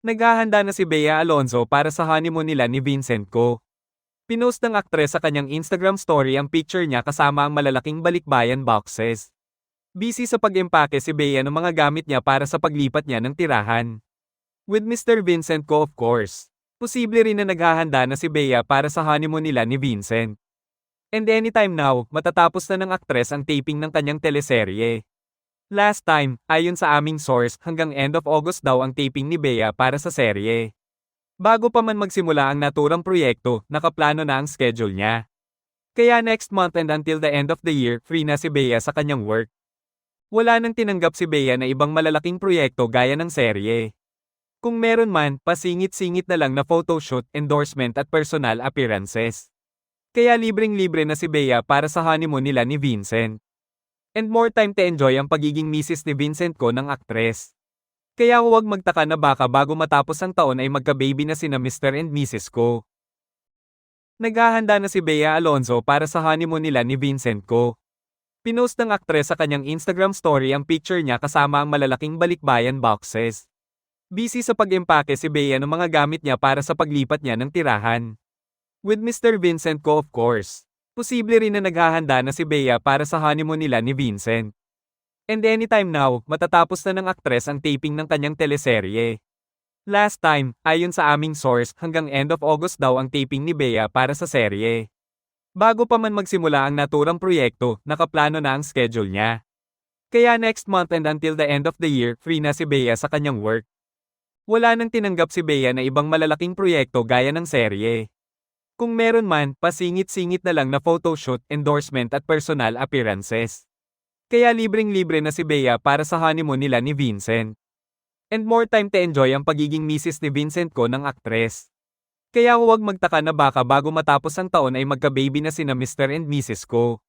Naghahanda na si Bea Alonzo para sa honeymoon nila ni Vincent Co. Pinost ng aktres sa kanyang Instagram story ang picture niya kasama ang malalaking balikbayan boxes. Busy sa pag-empake si Bea ng mga gamit niya para sa paglipat niya ng tirahan. With Mr. Vincent Co of course. Posible rin na naghahanda na si Bea para sa honeymoon nila ni Vincent. And anytime now, matatapos na ng aktres ang taping ng kanyang teleserye. Last time, ayon sa aming source, hanggang end of August daw ang taping ni Bea para sa serye. Bago pa man magsimula ang naturang proyekto, nakaplano na ang schedule niya. Kaya next month and until the end of the year, free na si Bea sa kanyang work. Wala nang tinanggap si Bea na ibang malalaking proyekto gaya ng serye. Kung meron man, pasingit-singit na lang na photoshoot, endorsement at personal appearances. Kaya libreng-libre na si Bea para sa honeymoon nila ni Vincent. And more time to enjoy ang pagiging misis ni Vincent Co ng aktres. Kaya huwag magtaka na baka bago matapos ang taon ay magka-baby na sina Mr. and Mrs. Co. Naghahanda na si Bea Alonzo para sa honeymoon nila ni Vincent Co. Pinost ng aktres sa kanyang Instagram story ang picture niya kasama ang malalaking balikbayan boxes. Busy sa pag-empake si Bea ng mga gamit niya para sa paglipat niya ng tirahan. With Mr. Vincent Co of course. Posible rin na naghahanda na si Bea para sa honeymoon nila ni Vincent. And anytime now, matatapos na ng aktres ang taping ng kanyang teleserye. Last time, ayon sa aming source, hanggang end of August daw ang taping ni Bea para sa serye. Bago pa man magsimula ang naturang proyekto, nakaplano na ang schedule niya. Kaya next month and until the end of the year, free na si Bea sa kanyang work. Wala nang tinanggap si Bea na ibang malalaking proyekto gaya ng serye. Kung meron man, pasingit-singit na lang na photoshoot, endorsement at personal appearances. Kaya libreng-libre na si Bea para sa honeymoon nila ni Vincent. And more time to enjoy ang pagiging misis ni Vincent Co ng aktres. Kaya huwag magtaka na baka bago matapos ang taon ay magka-baby na sina Mr. and Mrs. Co.